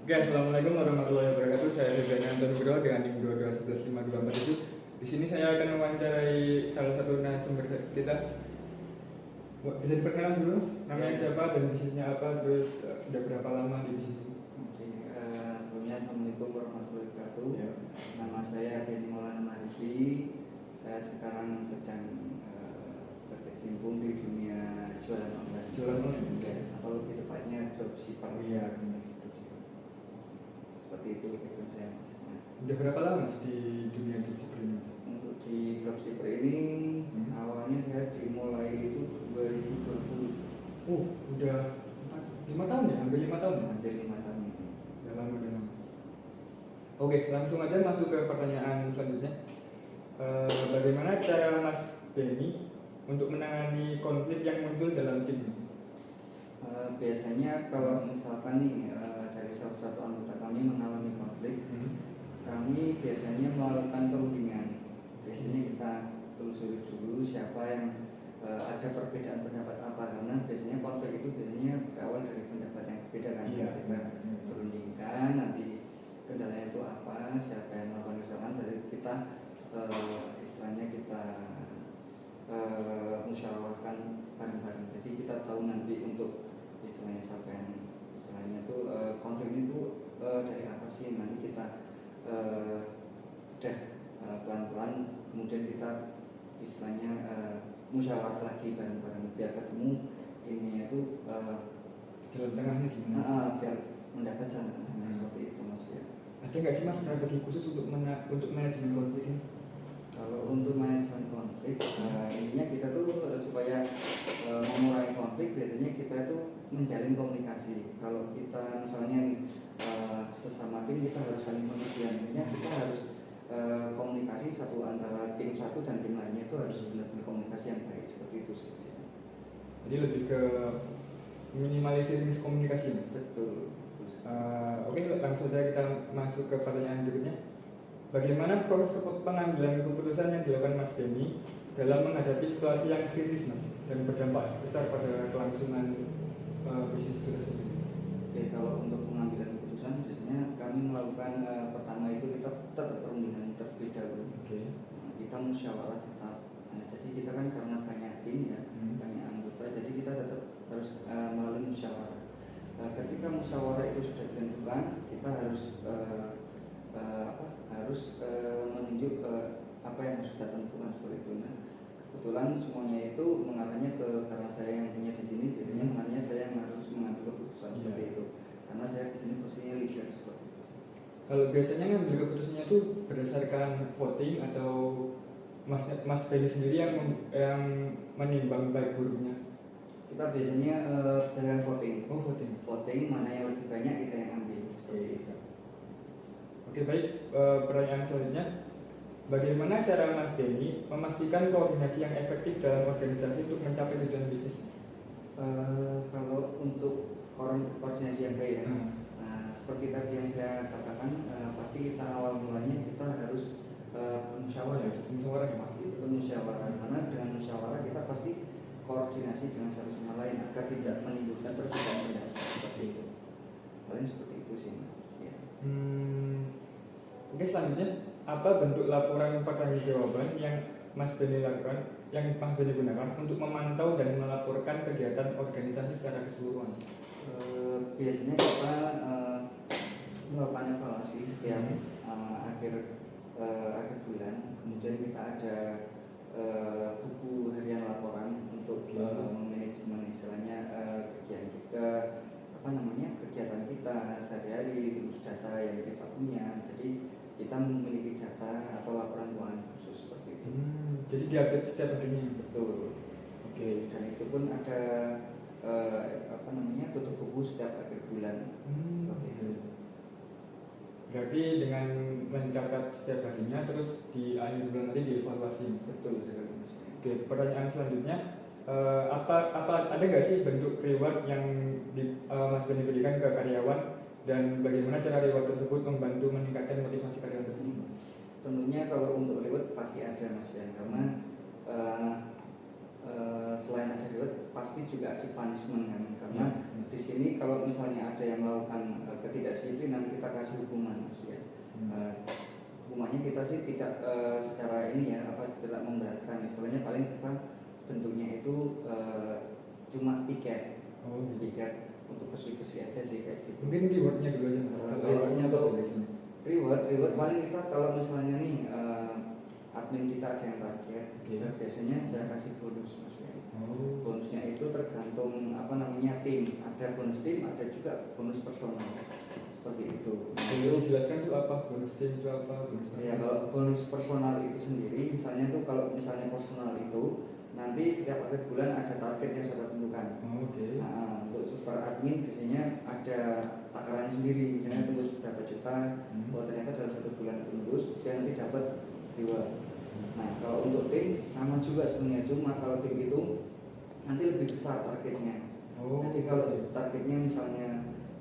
Oke, assalamualaikum warahmatullahi wabarakatuh. Saya Rizwan Anton Nugroho dengan NIM 22115247. Di sini saya akan mewawancarai salah satu narasumber kita. Bisa diperkenalkan dulu, Mas? Namanya siapa dan bisnisnya apa? Terus sudah berapa lama di bisnis ini? Oke, sebelumnya Assalamualaikum warahmatullahi wabarakatuh. Ya. Nama saya Benny Maulana Marifi. Saya sekarang sedang berkecimpung di dunia jualan online. Jualan online? Ya, atau lebih tepatnya dropshipper. Oh iya, benar. Seperti itu background saya, Mas. Udah berapa lama Mas di dunia dropshipper ini? Untuk di dropshipper ini awalnya saya dimulai itu 2020. Udah 5 tahun ya? Hampir 5 tahun ya? Hampir 5 tahun ini. Udah lama. Oke, langsung aja masuk ke pertanyaan selanjutnya. Bagaimana cara Mas Benny untuk menangani konflik yang muncul dalam tim? Biasanya kalau misalkan nih dari salah satu anggota kami mengalami konflik, kami biasanya melakukan perundingan. Biasanya kita telusuri dulu siapa yang ada perbedaan pendapat apa, karena biasanya konflik itu biasanya berawal dari pendapat yang berbeda kan. Iya. Kita perundingkan, nanti kendalanya itu apa, siapa yang melakukan kesalahan, berarti kita istilahnya kita musyawarahkan bareng-bareng. Jadi kita tahu nanti untuk istilahnya siapa yang istilahnya itu konflik itu dari apa sih, nanti kita pelan-pelan kemudian kita istilahnya musyawarah lagi bareng-bareng biar ketemu ini itu Jalan tengahnya gimana? biar mendapat jalan tengah seperti itu, Mas. Ya. Ada nggak sih Mas strategi khusus untuk manajemen konflik ini? Kalau untuk manajemen konflik, intinya kita tuh supaya mengurangi konflik, biasanya kita itu menjalin komunikasi. Kalau kita misalnya nih sesama tim kita harus saling pengertian, intinya kita harus komunikasi satu antara tim satu dan tim lainnya itu harus benar-benar komunikasi yang baik, seperti itu sih. Jadi lebih ke minimalisir miskomunikasi. Betul. Oke, langsung saja kita masuk ke pertanyaan berikutnya. Bagaimana proses pengambilan keputusan yang dilakukan Mas Benny dalam menghadapi situasi yang kritis Mas dan berdampak besar pada kelangsungan bisnis tersebut? Oke, kalau untuk pengambilan keputusan biasanya kami melakukan pertama itu kita tetap perundingan terlebih dahulu. Kita musyawarah tetap. Jadi kita kan karena banyak tim ya, banyak anggota, jadi kita tetap harus melalui musyawarah. Ketika musyawarah itu sudah ditentukan, kita harus menunjuk apa yang harus kita tentukan seperti itu. Nah, kebetulan semuanya itu mengarahnya karena saya yang punya di sini, biasanya mengarahnya saya yang harus mengambil keputusan seperti itu. Karena saya di sini posisinya leader seperti itu. Kalau biasanya ngambil keputusannya itu berdasarkan voting atau Mas Benny sendiri yang menimbang baik buruknya? Kita biasanya dengan voting. Voting. Mana yang lebih banyak kita yang ambil seperti itu. Oke, baik. Pertanyaan selanjutnya, bagaimana cara Mas Benny memastikan koordinasi yang efektif dalam organisasi untuk mencapai tujuan bisnis? Kalau untuk koordinasi yang baik ya, seperti tadi yang saya katakan, pasti kita awal mulanya kita harus musyawarah. Pasti musyawarah, karena dengan musyawarah kita pasti koordinasi dengan satu sama lain agar tidak menimbulkan perbedaan pendapat seperti itu. Paling seperti itu sih, Mas. Ya. Oke, selanjutnya, apa bentuk laporan pertanggungjawaban yang Mas Benny lakukan, yang Mas Benny gunakan untuk memantau dan melaporkan kegiatan organisasi secara keseluruhan? Biasanya kita melakukan evaluasi setiap akhir bulan, kemudian kita ada buku harian laporan untuk manajemen istilahnya kegiatan kita sehari-hari, terus data yang kita punya. Jadi kita memiliki data atau laporan keuangan khusus seperti itu. Jadi diupdate setiap harinya. Betul. Oke. Dan itu pun ada tutup buku setiap akhir bulan seperti itu. Berarti dengan mencatat setiap harinya, terus di akhir bulan nanti dievaluasi. Betul sekali. Oke, pertanyaan selanjutnya, ada nggak sih bentuk reward yang Mas Benny berikan ke karyawan, dan bagaimana cara reward tersebut membantu meningkatkan motivasi karyawan tersebut? Tentunya kalau untuk reward pasti ada, Mas Ben, karena selain ada reward pasti juga ada punishment kan, karena di sini kalau misalnya ada yang melakukan ketidakdisiplinan kita sih tidak secara ini ya apa tidak memberatkan, istilahnya paling kita bentuknya itu cuma piket untuk bersih-bersih aja sih kayak gitu. Mungkin rewardnya dulu aja mas. Kalau untuk reward paling kita kalau misalnya nih admin kita ada yang target, biasanya saya kasih bonus mas ya. Bonusnya itu tergantung apa namanya tim, ada bonus tim, ada juga bonus personal seperti itu. Boleh dijelaskan itu apa bonus tim itu apa bonus personal? Ya kalau bonus personal itu sendiri, misalnya tuh kalau misalnya personal itu nanti setiap akhir bulan ada target yang saya tentukan. Nah, untuk super admin biasanya ada takarannya sendiri, misalnya tembus berapa juta, oh ternyata dalam 1 bulan itu tembus, dia nanti dapat reward. Nah kalau untuk tim sama juga sebenarnya, cuma kalau tim itu nanti lebih besar targetnya. Jadi kalau targetnya misalnya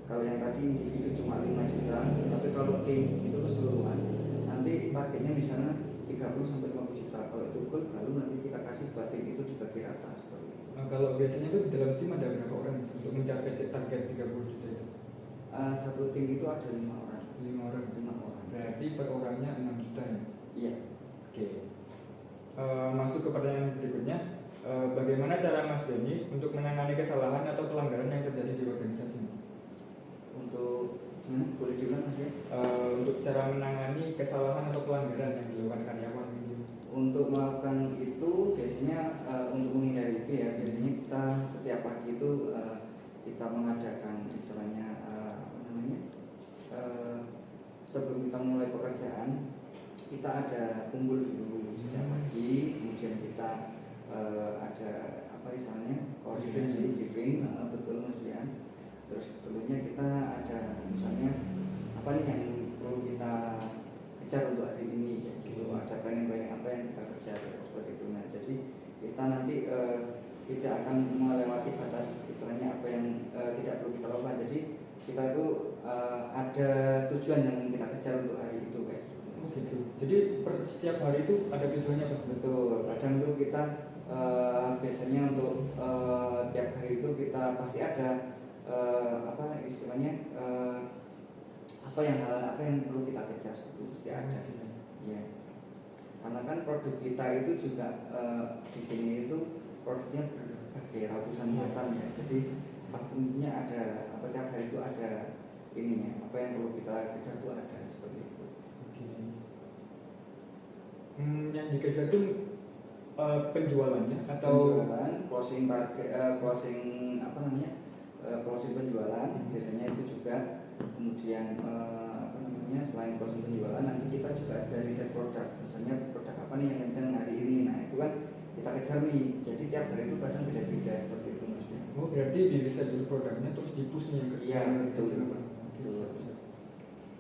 kalau yang tadi individu cuma 5 juta, tapi kalau tim itu keseluruhan nanti targetnya misalnya 30-50 juta. Kalau itu goal baru nanti kita kasih buat tim itu dibagi rata seperti itu. Nah, kalau biasanya itu di dalam tim ada berapa orang untuk mencapai target 30 juta itu? Satu tim itu ada 5 orang. 5 orang. 5 orang. Berarti per orangnya 6 juta ya? Iya. Oke. Masuk ke pertanyaan berikutnya. Bagaimana cara Mas Benny untuk menangani kesalahan atau pelanggaran yang terjadi di organisasi? Untuk boleh diulang aja? Untuk cara menangani kesalahan atau pelanggaran yang dilakukan karyawan ini. Untuk melakukan itu biasanya untuk menghindari itu ya biasanya kita setiap pagi itu kita mengadakan istilahnya apa namanya sebelum kita mulai pekerjaan kita ada kumpul dulu setiap pagi, kemudian kita ada apa istilahnya koordinasi briefing, betul mas Rian. Terus tentunya kita ada misalnya apa nih yang perlu kita kejar untuk hari ini, gitu. Ada planning apa yang kita kejar seperti itu. Nah jadi kita nanti tidak akan melewati batas istilahnya apa yang tidak perlu kita lakukan. Jadi kita itu ada tujuan yang kita kejar untuk hari itu kayak gitu. Gitu. Jadi per setiap hari itu ada tujuannya pasti. Betul. Kadang tuh kita biasanya untuk tiap hari itu kita pasti ada apa istilahnya apa yang perlu kita kejar itu pasti ada. Ya. Karena kan produk kita itu juga di sini itu produknya berbagai ratusan macam ya. Jadi pastinya ada apa tiap hari itu ada ininya apa yang perlu kita kejar itu ada seperti itu. Yang dikejar itu penjualannya atau closing target, closing apa namanya closing penjualan biasanya itu juga. Kemudian apa namanya selain closing penjualan nanti kita juga ada riset produk, misalnya produk apa nih yang kencang hari ini. Nah itu kan kita kejar nih, jadi tiap hari itu kadang beda-beda seperti itu maksudnya. Oh berarti di riset dulu produknya terus dipushnya ke betul.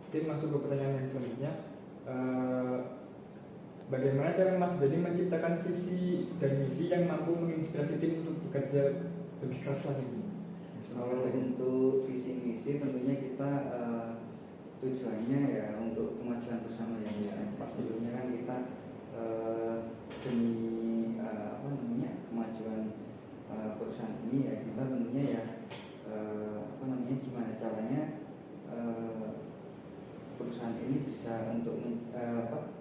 Oke, masuk ke pertanyaan yang selanjutnya. Bagaimana cara Mas Benny menciptakan visi dan misi yang mampu menginspirasi tim untuk bekerja lebih keras lagi? Kalau untuk visi misi tentunya kita tujuannya ya untuk kemajuan bersama ya. Pastinya kan kita demi apa namanya kemajuan perusahaan ini ya kita tentunya ya apa namanya gimana caranya perusahaan ini bisa untuk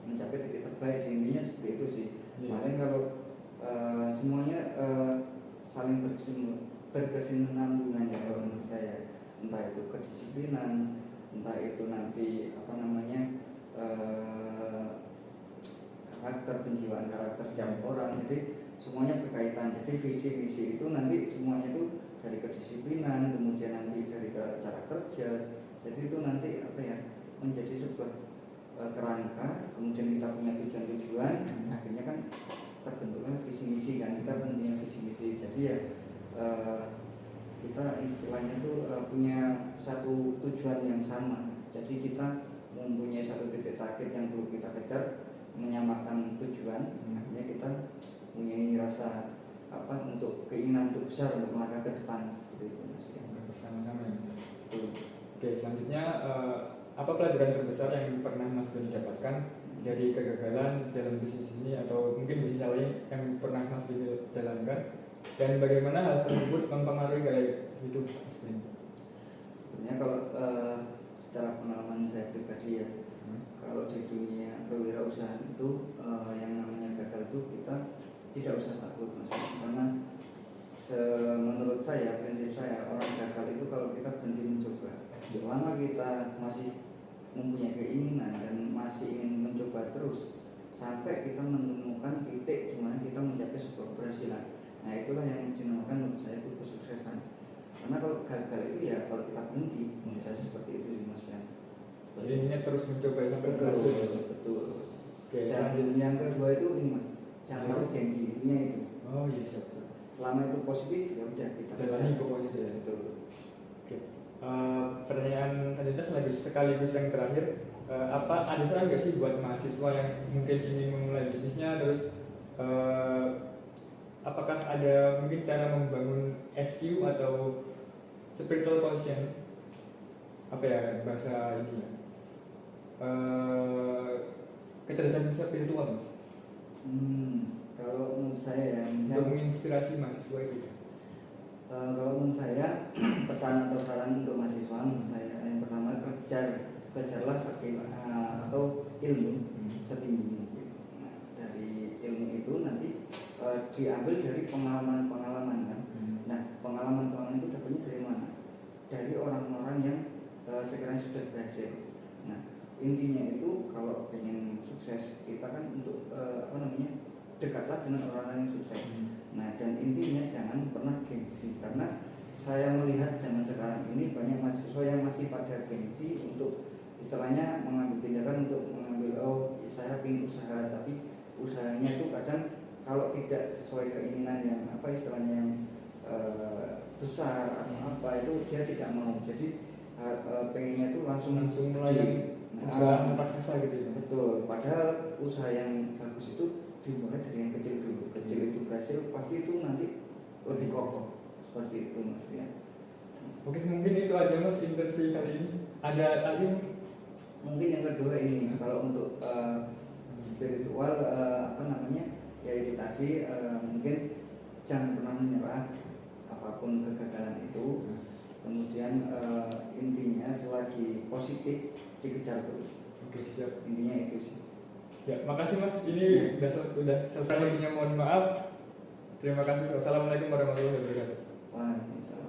mencapai titik terbaik sih, intinya seperti itu sih. Paling kalau semuanya saling berkesinambungan ya kalau menurut saya, entah itu kedisiplinan, entah itu nanti apa namanya karakter penjiwaan karakter setiap orang, jadi semuanya berkaitan. Jadi visi misi itu nanti semuanya itu dari kedisiplinan, kemudian nanti dari cara kerja, jadi itu nanti apa ya menjadi sebuah kerangka, kemudian kita punya tujuan-tujuan, akhirnya kan terbentuknya visi misi kan, kita punya visi misi. Jadi ya kita istilahnya tuh punya satu tujuan yang sama. Jadi kita mempunyai satu titik target yang perlu kita kejar, menyamakan tujuan, akhirnya kita punya rasa apa untuk keinginan untuk besar untuk melangkah ke depan seperti itu maksudnya. Bersama-sama ya. Oke, selanjutnya apa pelajaran terbesar yang pernah Mas Benny dapatkan dari kegagalan dalam bisnis ini atau mungkin bisnis lain yang pernah Mas Benny jalankan, dan bagaimana hal tersebut mempengaruhi gaya hidup Mas Benny? Sebenarnya kalau secara pengalaman saya pribadi ya, kalau di dunia kewirausahaan usah itu yang namanya gagal itu kita tidak usah takut Mas, karena menurut saya, prinsip saya, orang gagal itu kalau kita berhenti mencoba. Selama kita masih mempunyai keinginan dan masih ingin mencoba terus sampai kita menemukan titik di mana kita mencapai sebuah keberhasilan. Nah itulah yang dinamakan menurut saya itu kesuksesan. Karena kalau gagal itu ya kalau kita berhenti, menurut saya seperti itu sih Mas Fian. Jadi ini terus mencoba sampai Betul, berhasil. betul. Oke, Dan yang kedua itu ini Mas, jangan takut gengsi, intinya itu. oh iya siap. Selama itu positif ya udah kita Jalani pokoknya itu ya. Betul. Oke. Pertanyaan selanjutnya sekaligus yang terakhir, apa ada saran nggak sih buat mahasiswa yang mungkin ingin memulai bisnisnya, terus apakah ada mungkin cara membangun SQ atau spiritual quotient, apa ya bahasa ini ya, kecerdasan spiritual Mas, Kalau menurut saya ya, untuk menginspirasi mahasiswa itu. kalau menurut saya pesan atau saran untuk mahasiswa menurut saya yang pertama kejarlah skill atau ilmu setinggi mungkin. Nah, dari ilmu itu nanti diambil dari pengalaman-pengalaman kan. Nah pengalaman-pengalaman itu dapatnya dari mana? Dari orang-orang yang sekarang sudah berhasil. Nah intinya itu kalau pengen sukses kita kan untuk dekatlah dengan orang-orang yang sukses. Nah dan intinya jangan pernah gengsi, karena saya melihat zaman sekarang ini banyak mahasiswa yang masih pada gengsi untuk istilahnya mengambil tindakan untuk mengambil saya ingin usaha, tapi usahanya itu kadang kalau tidak sesuai keinginan yang istilahnya yang besar atau apa itu dia tidak mau, jadi pengennya itu langsung mulai usaha raksasa gitu ya. Betul, padahal usaha yang bagus itu dimulai dari yang kecil dulu. Kecil itu berhasil pasti itu nanti lebih kokoh, seperti itu Mas ya. Oke, mungkin itu aja Mas interview kali ini. Ada lagi mungkin yang kedua ini kalau untuk spiritual yaitu tadi mungkin jangan pernah menyerah apapun kegagalan itu. Kemudian intinya selagi positif dikejar terus. Oke, siap. Intinya itu sih. Ya, makasih Mas. Ini udah selesai. Mohon maaf. Terima kasih. Wassalamualaikum warahmatullahi wabarakatuh. Waalaikumsalam.